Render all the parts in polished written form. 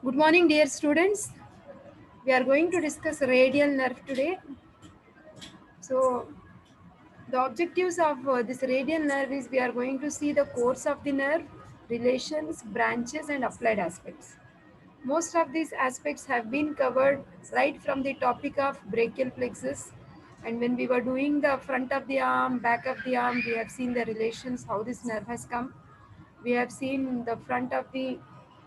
Good morning, dear students. We are going to discuss radial nerve today. So, the objectives of this radial nerve is we are going to see the course of the nerve, relations, branches, and applied aspects. Most of these aspects have been covered right from the topic of brachial plexus. And when we were doing the front of the arm, back of the arm, we have seen the relations, how this nerve has come. We have seen the front of the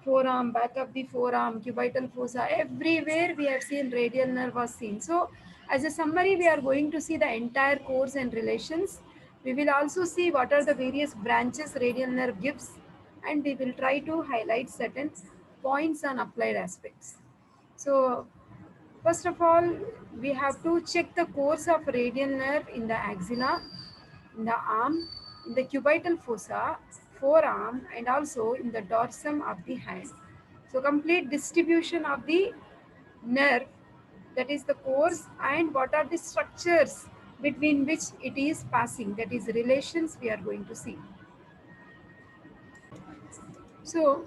forearm, back of the forearm, cubital fossa, everywhere we have seen radial nerve was seen. So as a summary, we are going to see the entire course and relations. We will also see what are the various branches radial nerve gives, and we will try to highlight certain points on applied aspects. So first of all, we have to check the course of radial nerve in the axilla, in the arm, in the cubital fossa, forearm, and also in the dorsum of the hand. So complete distribution of the nerve, that is the course, and what are the structures between which it is passing, that is relations we are going to see. So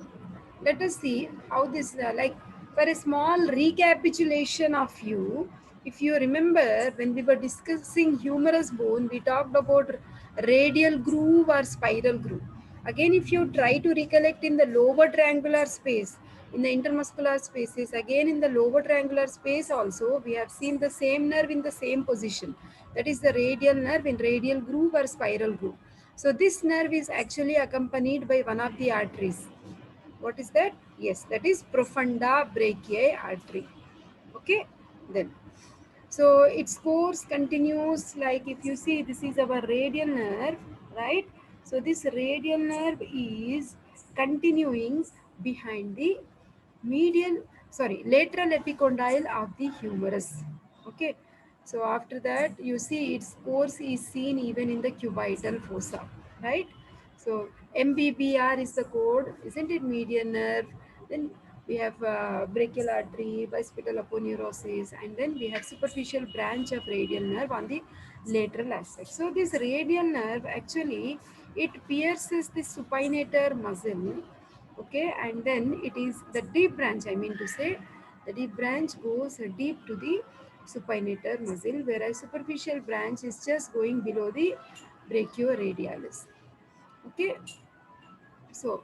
let us see how this, for a small recapitulation of you, if you remember when we were discussing humerus bone, we talked about radial groove or spiral groove. Again, if you try to recollect in the lower triangular space, in the intermuscular spaces, again in the lower triangular space also, we have seen the same nerve in the same position. That is the radial nerve in radial groove or spiral groove. So this nerve is actually accompanied by one of the arteries. What is that? Yes, that is profunda brachiae artery. Okay, then. So its course continues, like if you see, this is our radial nerve, right? So this radial nerve is continuing behind the lateral epicondyle of the humerus. Okay. So after that, you see its course is seen even in the cubital fossa, right? So MBBR is the code, isn't it? Median nerve. Then we have brachial artery, bicipital aponeurosis, and then we have superficial branch of radial nerve on the lateral aspect. So this radial nerve actually it pierces the supinator muscle, okay, and then it is the deep branch. I mean to say, the deep branch goes deep to the supinator muscle, whereas superficial branch is just going below the brachioradialis. Okay, so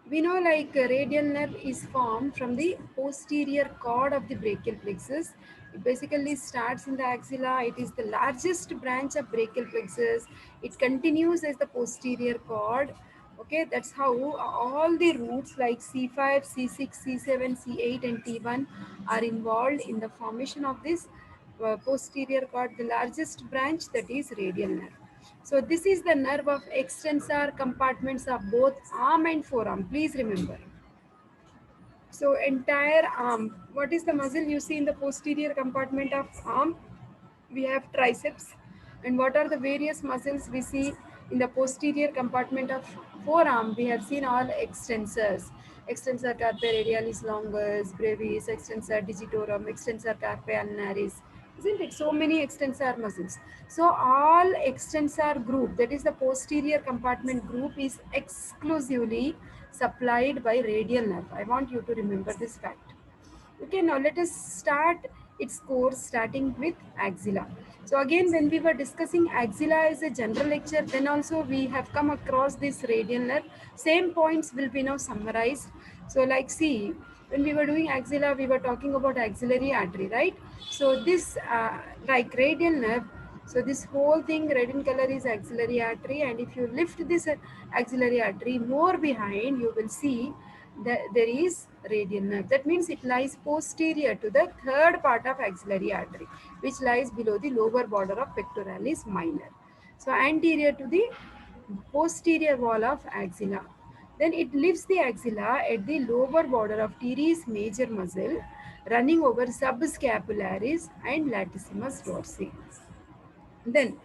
we know radial nerve is formed from the posterior cord of the brachial plexus. It basically starts in the axilla. It is the largest branch of brachial plexus. It continues as the posterior cord. Okay, that's how all the roots like C5, C6, C7, C8, and T1 are involved in the formation of this posterior cord, the largest branch, that is radial nerve. So this is the nerve of extensor compartments of both arm and forearm. Please remember. So entire arm. What is the muscle you see in the posterior compartment of arm? We have triceps. And what are the various muscles we see in the posterior compartment of forearm? We have seen all extensors. Extensor carpi radialis longus, brevis, extensor digitorum, extensor carpi ulnaris. Isn't it? So many extensor muscles. So all extensor group, that is the posterior compartment group, is exclusively supplied by radial nerve. I want you to remember this fact. Okay, now let us start its course starting with axilla. So again, when we were discussing axilla as a general lecture, then also we have come across this radial nerve. Same points will be now summarized. So like see, when we were doing axilla, we were talking about axillary artery, right? So this like radial nerve, so this whole thing red in color is axillary artery, and if you lift this axillary artery more behind, you will see there is radial nerve. That means it lies posterior to the third part of axillary artery, which lies below the lower border of pectoralis minor. So anterior to the posterior wall of axilla. Then it leaves the axilla at the lower border of teres major muscle, running over subscapularis and latissimus dorsi. Then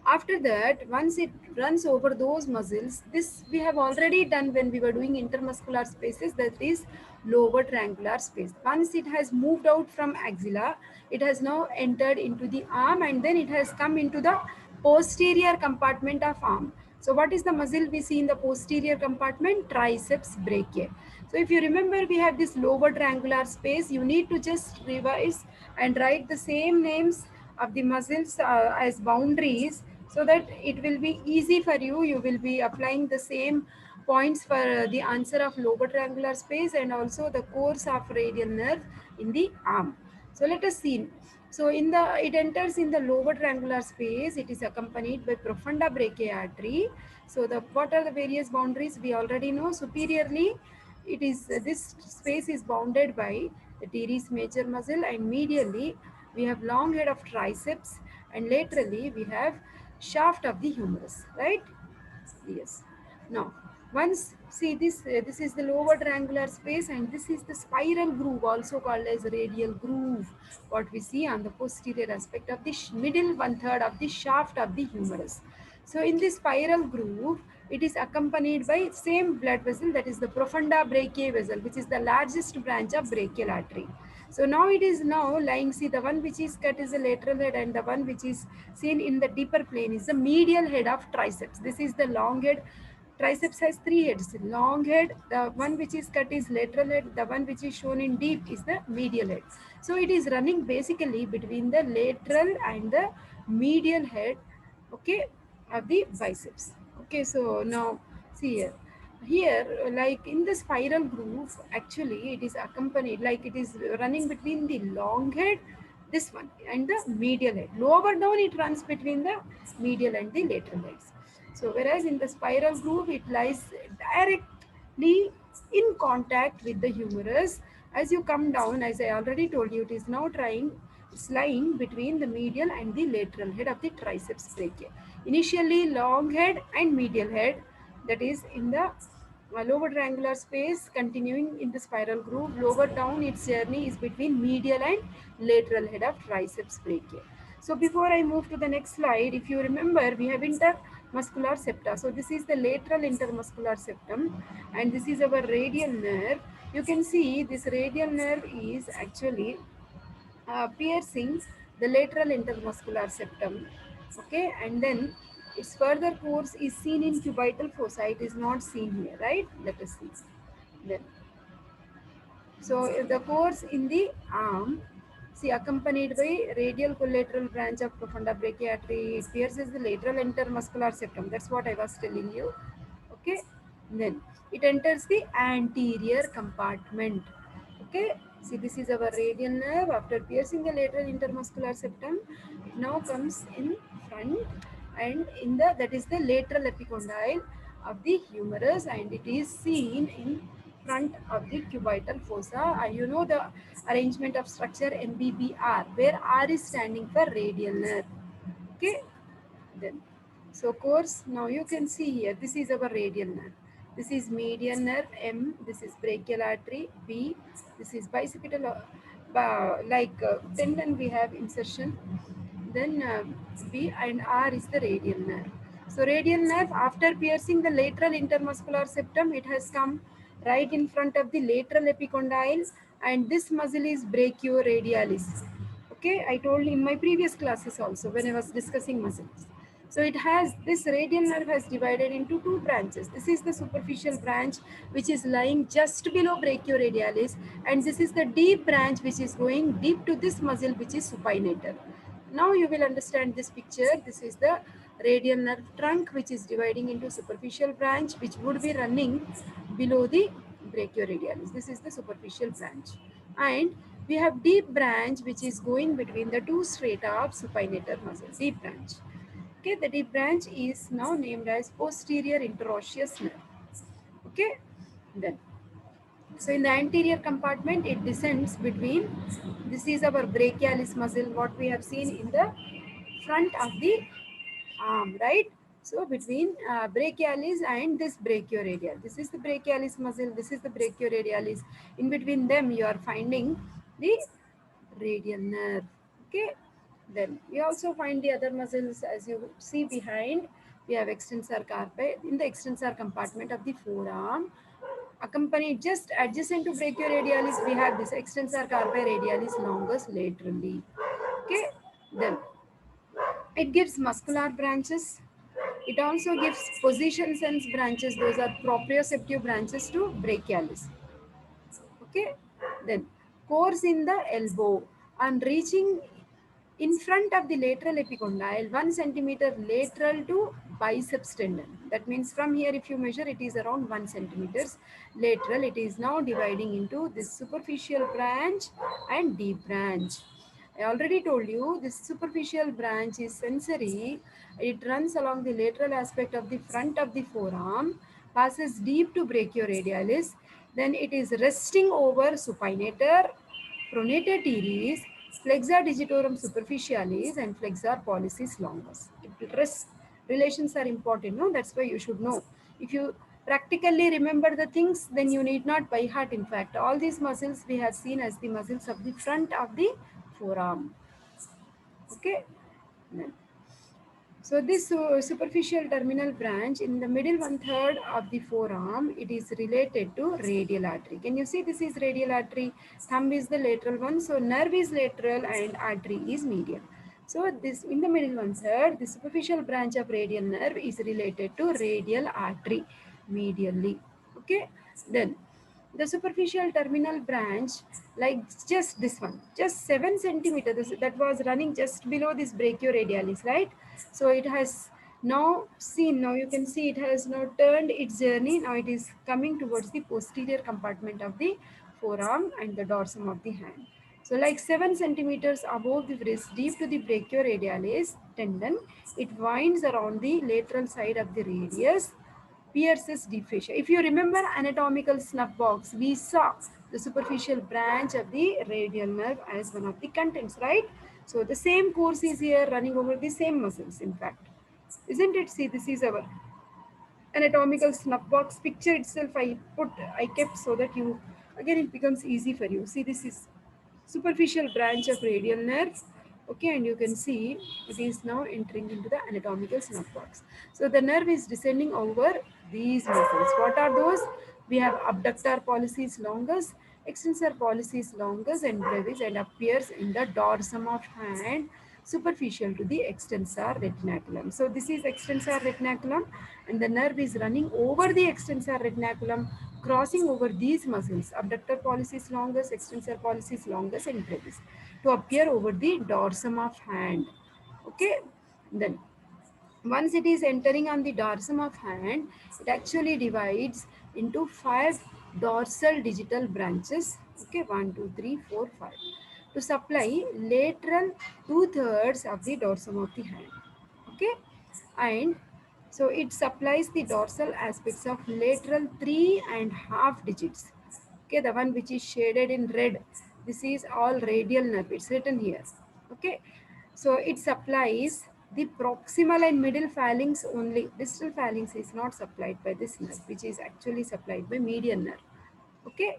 after that, once it runs over those muscles, this we have already done when we were doing intermuscular spaces, that is lower triangular space. Once it has moved out from axilla, it has now entered into the arm, and then it has come into the posterior compartment of arm. So what is the muscle we see in the posterior compartment? Triceps brachiae. So if you remember, we have this lower triangular space. You need to just revise and write the same names of the muscles as boundaries, so that it will be easy for you. You will be applying the same points for the answer of lower triangular space and also the course of radial nerve in the arm. So let us see. So it enters in the lower triangular space. It is accompanied by profunda brachiae artery. So what are the various boundaries? We already know. Superiorly, it is this space is bounded by the teres major muscle, and medially we have long head of triceps, and laterally we have shaft of the humerus, right? Yes. Now, once see this, this is the lower triangular space, and this is the spiral groove, also called as radial groove. What we see on the posterior aspect of the middle one third of the shaft of the humerus. So, in this spiral groove, it is accompanied by same blood vessel, that is the profunda brachiae vessel, which is the largest branch of brachial artery. So now it is now lying, see, the one which is cut is the lateral head, and the one which is seen in the deeper plane is the medial head of triceps. This is the long head. Triceps has three heads. Long head, the one which is cut is lateral head, the one which is shown in deep is the medial head. So it is running basically between the lateral and the medial head, okay, of the biceps. Okay, so now see here, like in the spiral groove, actually it is accompanied, like it is running between the long head, this one, and the medial head. Lower down it runs between the medial and the lateral heads. So whereas in the spiral groove it lies directly in contact with the humerus. As you come down, as I already told you, it is now trying, it's lying between the medial and the lateral head of the triceps brachiae. Initially long head and medial head, that is in the lower triangular space, continuing in the spiral groove. Lower down its journey is between medial and lateral head of triceps brachiae. So before I move to the next slide, if you remember, we have intermuscular septa. So this is the lateral intermuscular septum, and this is our radial nerve. You can see this radial nerve is actually piercing the lateral intermuscular septum. Okay, and then its further course is seen in cubital fossa. It is not seen here, right? Let us see. Then, so the course in the arm, see, accompanied by radial collateral branch of profunda brachiae artery, it pierces the lateral intermuscular septum. That's what I was telling you. Okay, then it enters the anterior compartment. Okay, see, this is our radial nerve. After piercing the lateral intermuscular septum, it now comes in front, and in the, that is the lateral epicondyle of the humerus, and it is seen in front of the cubital fossa. You know the arrangement of structure MBBR, where R is standing for radial nerve. Okay, then, so course, now you can see here, this is our radial nerve. This is median nerve M, this is brachial artery B, this is bicipital, tendon we have insertion, then B and R is the radial nerve. So radial nerve, after piercing the lateral intermuscular septum, it has come right in front of the lateral epicondyle, and this muscle is brachioradialis. Okay, I told in my previous classes also when I was discussing muscles. So it has, this radial nerve has divided into two branches. This is the superficial branch which is lying just below brachioradialis, and this is the deep branch which is going deep to this muscle which is supinator. Now you will understand this picture. This is the radial nerve trunk which is dividing into superficial branch which would be running below the brachioradialis. This is the superficial branch. And we have deep branch which is going between the two strata of supinator muscle, deep branch. Okay, the deep branch is now named as posterior interosseous nerve. Okay, then, so in the anterior compartment, it descends between, this is our brachialis muscle, what we have seen in the front of the arm, right? So between brachialis and this brachioradial, this is the brachialis muscle, this is the brachioradialis. In between them, you are finding the radial nerve. Okay, then we also find the other muscles. As you see behind, we have extensor carpi in the extensor compartment of the forearm. Accompanied just adjacent to brachioradialis, we have this extensor carpi radialis longus laterally. Okay, then it gives muscular branches It also gives position sense branches. Those are proprioceptive branches to brachialis. Okay. Then course in the elbow and reaching in front of the lateral epicondyle 1 centimeter lateral to biceps tendon. That means from here if you measure it is around 1 centimeters lateral. It is now dividing into this superficial branch and deep branch. I already told you this superficial branch is sensory. It runs along the lateral aspect of the front of the forearm, passes deep to brachioradialis, then it is resting over supinator, pronator teres, flexor digitorum superficialis, and flexor pollicis longus. Rest relations are important, no? That's why you should know. If you practically remember the things, then you need not by heart. In fact, all these muscles we have seen as the muscles of the front of the forearm. Okay. So this superficial terminal branch in the middle one third of the forearm, it is related to radial artery. Can you see this is radial artery? Thumb is the lateral one. So nerve is lateral and artery is medial. So this in the middle one third, the superficial branch of radial nerve is related to radial artery medially. Okay. Then the superficial terminal branch, like just this one, just 7 centimeters, that was running just below this brachioradialis, right? So it has now seen, now you can see it has now turned its journey. Now it is coming towards the posterior compartment of the forearm and the dorsum of the hand. So like 7 centimeters above the wrist, deep to the brachioradialis tendon, it winds around the lateral side of the radius, Pierce's deep fascia. If you remember anatomical snuff box, we saw the superficial branch of the radial nerve as one of the contents, right? So the same course is here running over the same muscles, in fact. Isn't it? See, this is our anatomical snuff box picture itself. I kept so that you, again, it becomes easy for you. See, this is superficial branch of radial nerve. Okay, and you can see it is now entering into the anatomical snuff box. So the nerve is descending over these muscles. What are those? We have abductor pollicis longus, extensor pollicis longus and brevis, and appears in the dorsum of hand superficial to the extensor retinaculum. So this is extensor retinaculum and the nerve is running over the extensor retinaculum, crossing over these muscles, abductor pollicis longus, extensor pollicis longus and brevis, to appear over the dorsum of hand. Okay, then once it is entering on the dorsum of hand, it actually divides into 5 dorsal digital branches. Okay, 1, 2, 3, 4, 5, to supply lateral 2/3 of the dorsum of the hand. Okay, and so it supplies the dorsal aspects of lateral 3.5 digits. Okay, the one which is shaded in red, this is all radial nerve, it's written here. Okay, so it supplies the proximal and middle phalanx only. Distal phalanx is not supplied by this nerve, which is actually supplied by median nerve. Okay,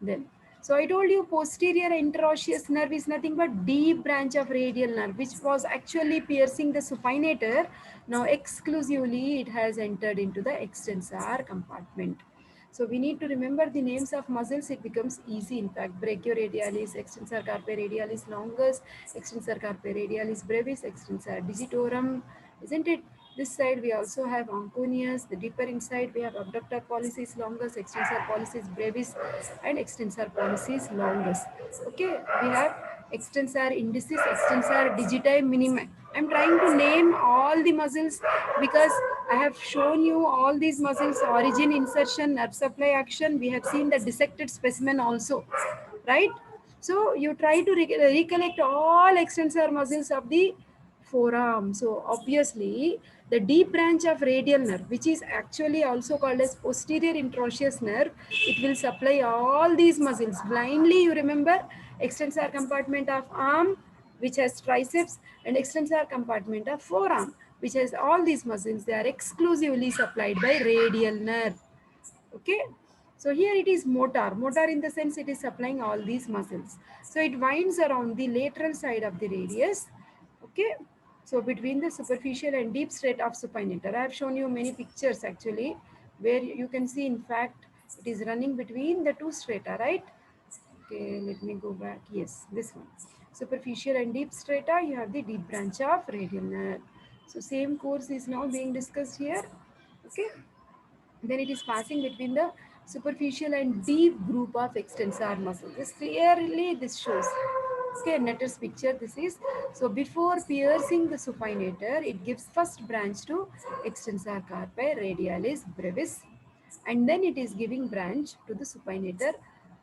then. So I told you posterior interosseous nerve is nothing but deep branch of radial nerve, which was actually piercing the supinator. Now exclusively it has entered into the extensor compartment. So we need to remember the names of muscles. It becomes easy. In fact, brachioradialis, extensor carpi radialis longus, extensor carpi radialis brevis, extensor digitorum, isn't it? This side we also have Onconius. The deeper inside we have abductor pollicis longus, extensor pollicis brevis, and extensor pollicis longus. Okay, we have extensor indicis, extensor digiti minima. I'm trying to name all the muscles because I have shown you all these muscles: origin, insertion, nerve supply, action. We have seen the dissected specimen also, right? So you try to recollect all extensor muscles of the forearm. So obviously the deep branch of radial nerve, which is actually also called as posterior interosseous nerve, it will supply all these muscles. Blindly you remember extensor compartment of arm, which has triceps, and extensor compartment of forearm, which has all these muscles. They are exclusively supplied by radial nerve. Okay, so here it is motor in the sense it is supplying all these muscles. So it winds around the lateral side of the radius. Okay, so between the superficial and deep strata of supinator, I have shown you many pictures actually where you can see, in fact, it is running between the two strata, right? Okay, let me go back. Yes, this one. Superficial and deep strata, you have the deep branch of radial nerve. So same course is now being discussed here. Okay, then it is passing between the superficial and deep group of extensor muscles. This clearly this shows. Okay, Netter's picture this is. So before piercing the supinator, it gives first branch to extensor carpi radialis brevis, and then it is giving branch to the supinator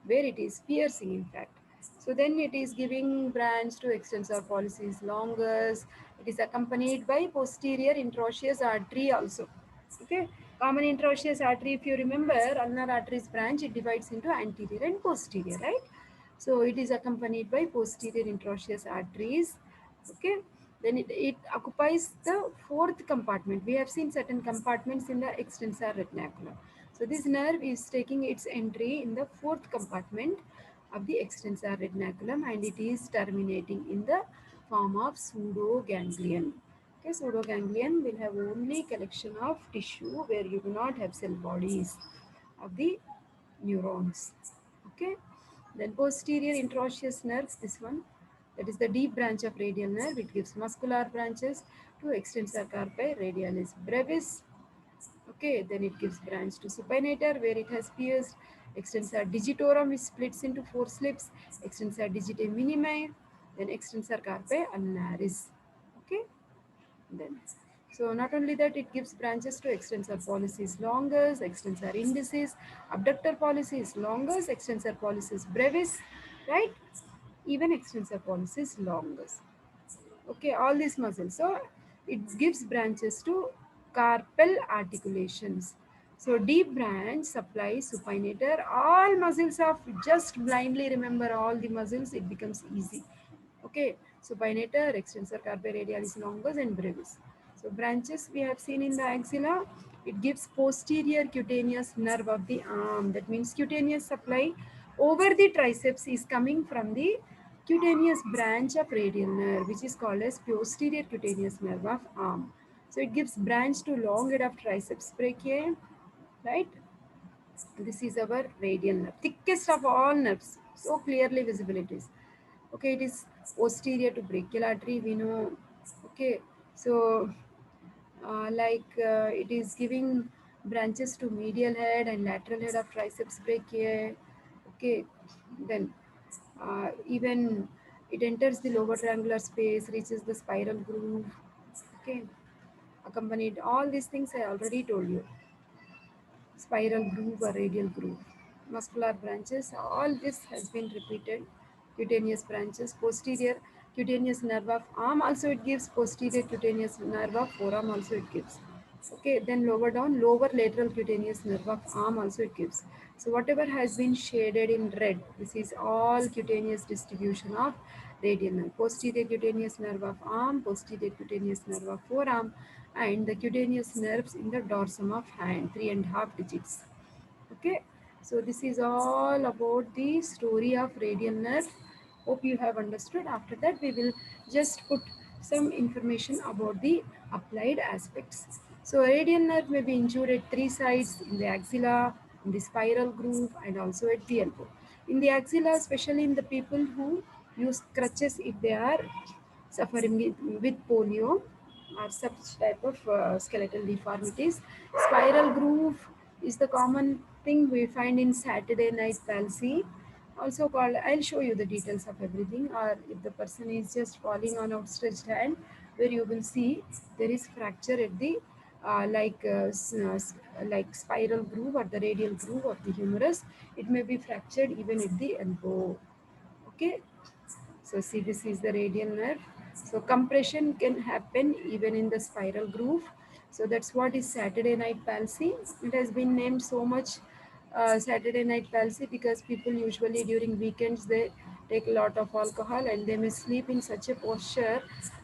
where it is piercing in fact. So then it is giving branch to extensor pollicis longus. It is accompanied by posterior interosseous artery also. Okay, common interosseous artery, if you remember, ulnar arteries branch, it divides into anterior and posterior, right? So it is accompanied by posterior interosseous arteries. Okay, then it occupies the fourth compartment. We have seen certain compartments in the extensor retinaculum. So this nerve is taking its entry in the fourth compartment of the extensor retinaculum, and it is terminating in the form of pseudoganglion. Okay, pseudoganglion will have only collection of tissue where you do not have cell bodies of the neurons. Okay, then posterior interosseous nerve, this one, that is the deep branch of radial nerve. It gives muscular branches to extensor carpi radialis brevis. Okay, then it gives branch to supinator where it has pierced extensor digitorum, which splits into four slips, extensor digiti minimi, then extensor carpi ulnaris. Okay, then so not only that, it gives branches to extensor pollicis longus, extensor indicis, abductor pollicis longus, extensor pollicis brevis, right? Even extensor pollicis longus. Okay, all these muscles. So it gives branches to carpal articulations. So deep branch supplies supinator. All muscles of just blindly remember all the muscles, it becomes easy. Okay, supinator, extensor carpi radialis longus and brevis. So branches we have seen in the axilla. It gives posterior cutaneous nerve of the arm. That means cutaneous supply over the triceps is coming from the cutaneous branch of radial nerve, which is called as posterior cutaneous nerve of arm. So it gives branch to long head of triceps brachiae, right? This is our radial nerve, thickest of all nerves. So clearly visible it is. Okay, it is posterior to brachial artery, we know. Okay, so it is giving branches to medial head and lateral head of triceps brachiae. Okay, then even it enters the lower triangular space, reaches the spiral groove. Okay, accompanied all these things I already told you. Spiral groove or radial groove, muscular branches, all this has been repeated. Cutaneous branches, posterior cutaneous nerve of arm also it gives, posterior cutaneous nerve of forearm also it gives. Okay, then lower down, lower lateral cutaneous nerve of arm also it gives. So whatever has been shaded in red, this is all cutaneous distribution of radial nerve. Posterior cutaneous nerve of arm, posterior cutaneous nerve of forearm, and the cutaneous nerves in the dorsum of hand, 3.5 digits. Okay, so this is all about the story of radial nerve. Hope you have understood. After that, we will just put some information about the applied aspects. So radial nerve may be injured at three sides: in the axilla, in the spiral groove, and also at the elbow. In the axilla, especially in the people who use crutches if they are suffering with polio or such type of skeletal deformities. Spiral groove is the common thing we find in Saturday night palsy, also called, I'll show you the details of everything, or if the person is just falling on outstretched hand, where you will see there is fracture at the like spiral groove or the radial groove of the humerus. It may be fractured even at the elbow. Okay, so see, this is the radial nerve. So compression can happen even in the spiral groove. So that's what is Saturday night palsy. It has been named so much Saturday night palsy because people usually during weekends they take a lot of alcohol and they may sleep in such a posture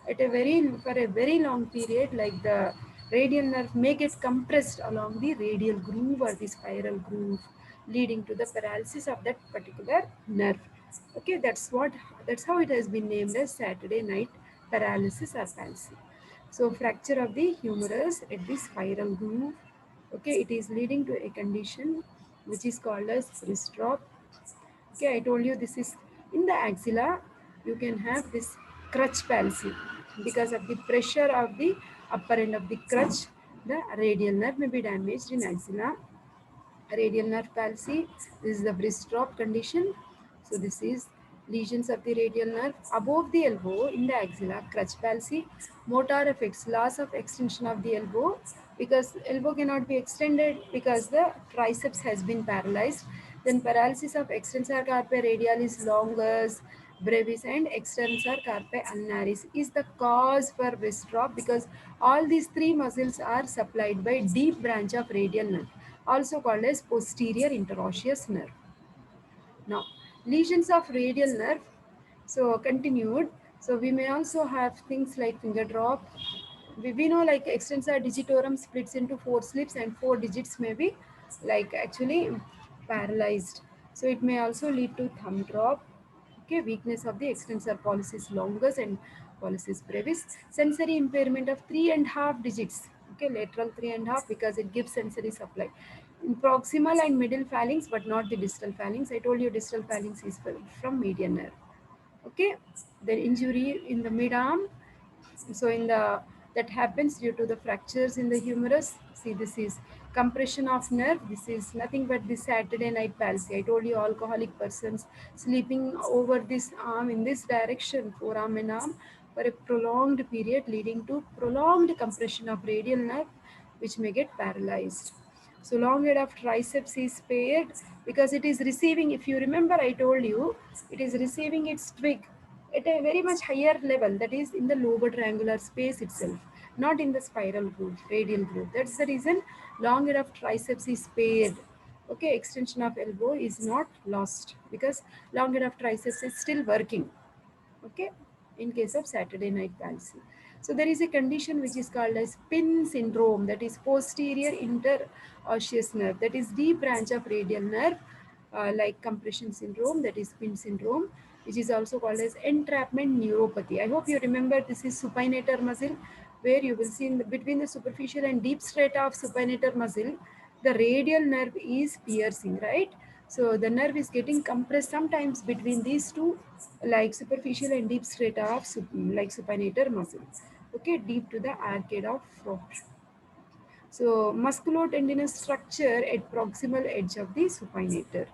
at a very for a very long period, like the radial nerve may get compressed along the radial groove or the spiral groove, leading to the paralysis of that particular nerve. Okay, that's how it has been named as Saturday night paralysis or palsy. So fracture of the humerus at the spiral groove. Okay, it is leading to a condition which is called as wrist drop. Okay, I told you this is in the axilla. You can have this crutch palsy because of the pressure of the upper end of the crutch, the radial nerve may be damaged in axilla. Radial nerve palsy, this is the wrist drop condition. So this is lesions of the radial nerve above the elbow in the axilla. Crutch palsy, motor effects, loss of extension of the elbow, because elbow cannot be extended because the triceps has been paralyzed. Then paralysis of extensor carpi radialis longus, brevis, and extensor carpi ulnaris is the cause for wrist drop, because all these three muscles are supplied by deep branch of radial nerve, also called as posterior interosseous nerve. Now, lesions of radial nerve. So continued. So we may also have things like finger drop. We know like extensor digitorum splits into four slips and four digits may be like actually paralyzed. So it may also lead to thumb drop. Okay, weakness of the extensor pollicis longus and pollicis brevis. Sensory impairment of 3.5 digits. Okay, lateral 3.5 because it gives sensory supply. In proximal and middle phalanx, but not the distal phalanx. I told you distal phalanx is from median nerve. Okay, then injury in the mid arm. So in the that happens due to the fractures in the humerus. See, this is compression of nerve. This is nothing but the Saturday night palsy. I told you alcoholic persons sleeping over this arm in this direction, forearm and arm, for a prolonged period, leading to prolonged compression of radial nerve, which may get paralyzed. So long head of triceps is spared because it is receiving, if you remember I told you, it is receiving its twig at a very much higher level, that is in the lobar triangular space itself, not in the spiral groove, radial groove. That's the reason long head of triceps is spared. Okay, extension of elbow is not lost because long head of triceps is still working. Okay, in case of Saturday night palsy. So there is a condition which is called as pin syndrome, that is posterior interosseous nerve, that is deep branch of radial nerve, like compression syndrome, that is pin syndrome, which is also called as entrapment neuropathy. I hope you remember this is supinator muscle, where you will see in between the superficial and deep strata of supinator muscle, the radial nerve is piercing, right? So the nerve is getting compressed sometimes between these two, like superficial and deep strata of like supinator muscle. Okay, deep to the arcade of Frost. So musculotendinous structure at proximal edge of the supinator.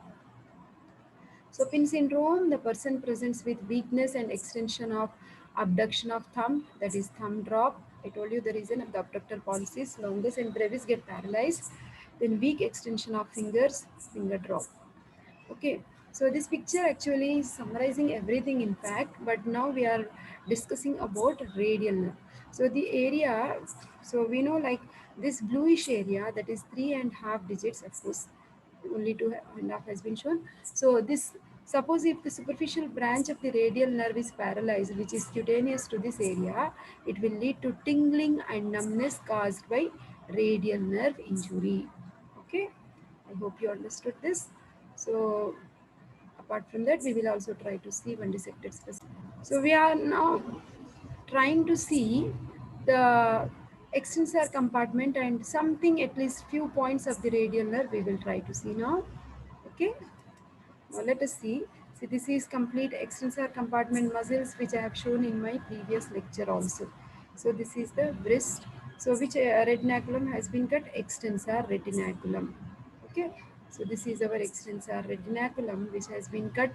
So pin syndrome, the person presents with weakness and extension of abduction of thumb, that is thumb drop. I told you the reason of the abductor pollicis longus and brevis get paralyzed. Then weak extension of fingers, finger drop. Okay, so this picture actually is summarizing everything in fact, but now we are discussing about radial nerve. So the area, so we know like this bluish area, that is 3.5 digits, of course, only 2.5 has been shown. So this, suppose if the superficial branch of the radial nerve is paralyzed, which is cutaneous to this area, it will lead to tingling and numbness caused by radial nerve injury. Okay, I hope you understood this. So apart from that, we will also try to see when dissected specimen. So we are now trying to see the extensor compartment and something, at least few points of the radial nerve we will try to see now. Okay, now let us see. See, this is complete extensor compartment muscles which I have shown in my previous lecture also. So this is the wrist. So which retinaculum has been cut? Extensor retinaculum. Okay. So this is our extensor retinaculum which has been cut,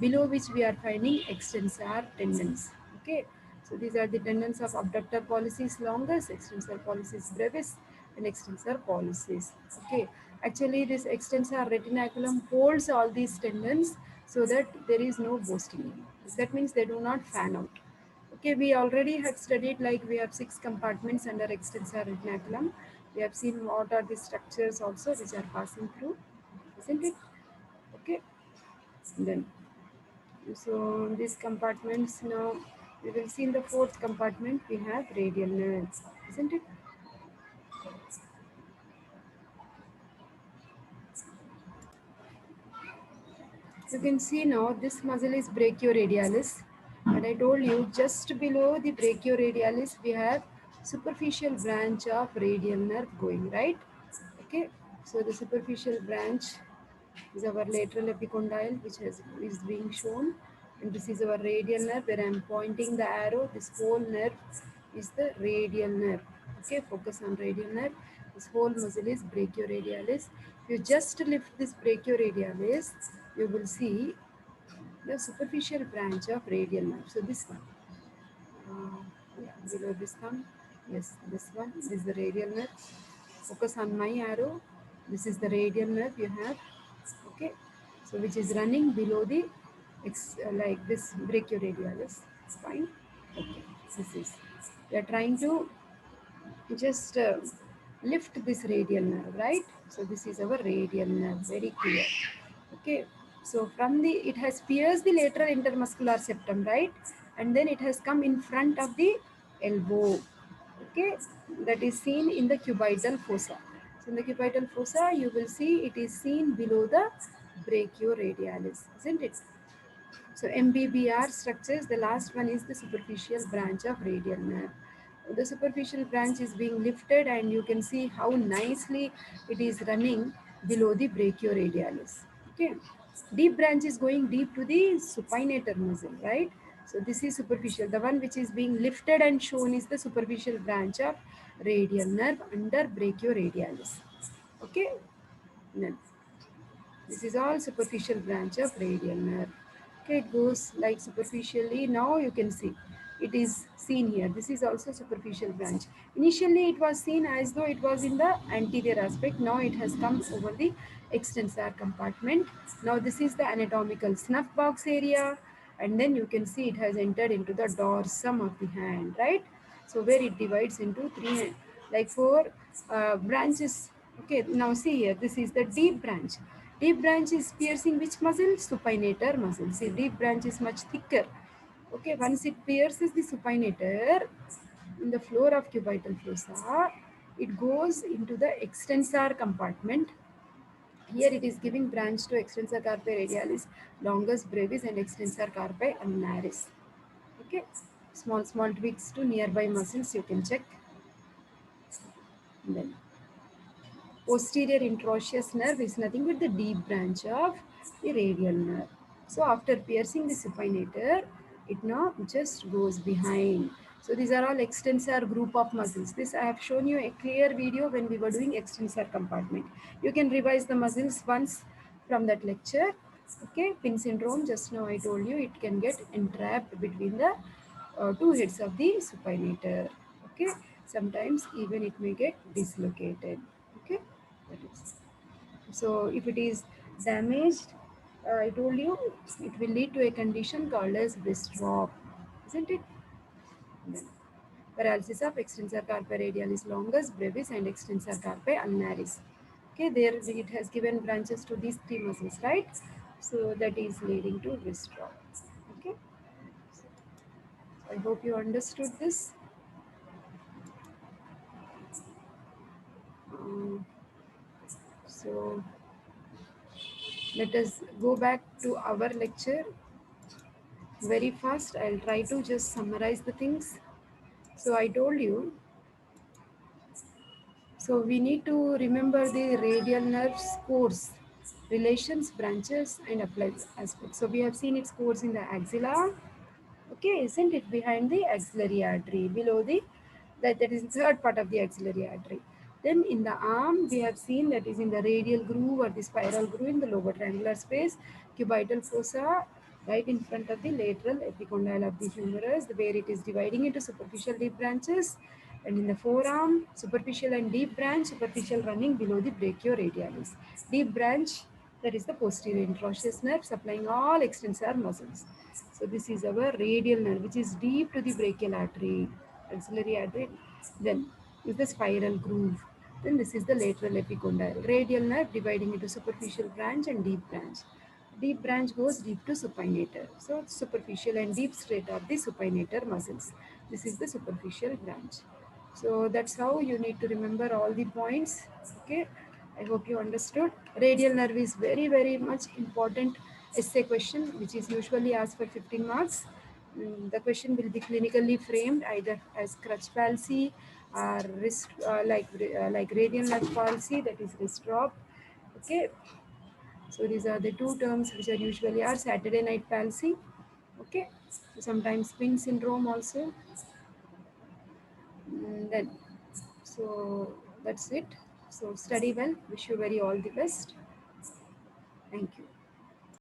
below which we are finding extensor tendons. Okay. So these are the tendons of abductor pollicis longus, extensor pollicis brevis, and extensor pollicis. Okay. Actually, this extensor retinaculum holds all these tendons so that there is no boosting. That means they do not fan out. Okay, we already had studied like we have 6 compartments under extensor retinaculum. We have seen what are the structures also which are passing through, isn't it? Okay, then so these compartments now we will see in the fourth compartment we have radial nerves, isn't it? You can see now this muscle is brachioradialis, and I told you just below the brachioradialis we have superficial branch of radial nerve going, right? Okay, so the superficial branch is our lateral epicondyle which is being shown, and this is our radial nerve where I am pointing the arrow. This whole nerve is the radial nerve. Okay, focus on radial nerve. This whole muscle is brachioradialis. If you just lift this brachioradialis, you will see the superficial branch of radial nerve. So this one, yeah, below this thumb, yes, this one, this is the radial nerve. Focus on my arrow. This is the radial nerve you have. Okay, so which is running below the like this brachioradialis. Fine. Okay, this is. We are trying to just lift this radial nerve, right? So this is our radial nerve, very clear. Okay, so from the, it has pierced the lateral intermuscular septum, right? And then it has come in front of the elbow. Okay, that is seen in the cubital fossa. So in the cubital fossa, you will see it is seen below the brachioradialis, isn't it? So MBBR structures, the last one is the superficial branch of radial nerve. The superficial branch is being lifted and you can see how nicely it is running below the brachioradialis. Okay. Deep branch is going deep to the supinator muscle, right? So this is superficial. The one which is being lifted and shown is the superficial branch of radial nerve under brachioradialis. Okay. Then this is all superficial branch of radial nerve. Okay, it goes like superficially. Now you can see it is seen here. This is also superficial branch. Initially it was seen as though it was in the anterior aspect. Now it has come over the extensor compartment. Now this is the anatomical snuff box area, and then you can see it has entered into the dorsum of the hand, right? So where it divides into three, like four branches. Okay, now see here, this is the deep branch. Deep branch is piercing which muscle? Supinator muscle. See, deep branch is much thicker. Okay, once it pierces the supinator in the floor of cubital fossa, it goes into the extensor compartment. Here it is giving branch to extensor carpi radialis, longus brevis and extensor carpi ulnaris. Okay, small tweaks to nearby muscles you can check. And then posterior interosseous nerve is nothing but the deep branch of the radial nerve. So after piercing the supinator, it now just goes behind. So these are all extensor group of muscles. This I have shown you a clear video when we were doing extensor compartment. You can revise the muscles once from that lecture. Okay, pin syndrome, just now I told you it can get entrapped between the two heads of the supinator. Okay, sometimes even it may get dislocated. Okay, that is. So if it is damaged, I told you it will lead to a condition called as wrist drop, isn't it? Then paralysis of extensor carpi radialis longus, brevis, and extensor carpi ulnaris. Okay, there it has given branches to these three muscles, right? So that is leading to wrist drop. Okay, I hope you understood this. Um, so let us go back to our lecture very fast. I'll try to just summarize the things. So I told you, so we need to remember the radial nerves course, relations, branches, and applied aspects. So we have seen its course in the axilla. Okay, isn't it behind the axillary artery, below the, that is the third part of the axillary artery. Then in the arm, we have seen that is in the radial groove or the spiral groove in the lower triangular space, cubital fossa, right in front of the lateral epicondyle of the humerus, where it is dividing into superficial deep branches. And in the forearm, superficial and deep branch, superficial running below the brachioradialis. Deep branch, that is the posterior interosseous nerve supplying all extensor muscles. So this is our radial nerve, which is deep to the brachial artery, axillary artery. Then is the spiral groove. Then this is the lateral epicondyle. Radial nerve dividing into superficial branch and deep branch. Deep branch goes deep to supinator. So superficial and deep straight are the supinator muscles. This is the superficial branch. So that's how you need to remember all the points. Okay, I hope you understood. Radial nerve is very much important essay question which is usually asked for 15 marks. The question will be clinically framed either as crutch palsy or wrist like radial nerve palsy, that is wrist drop. Okay, so these are the two terms which are usually are Saturday night palsy. Okay, sometimes pin syndrome also. Then, so that's it. So study well. Wish you very all the best. Thank you.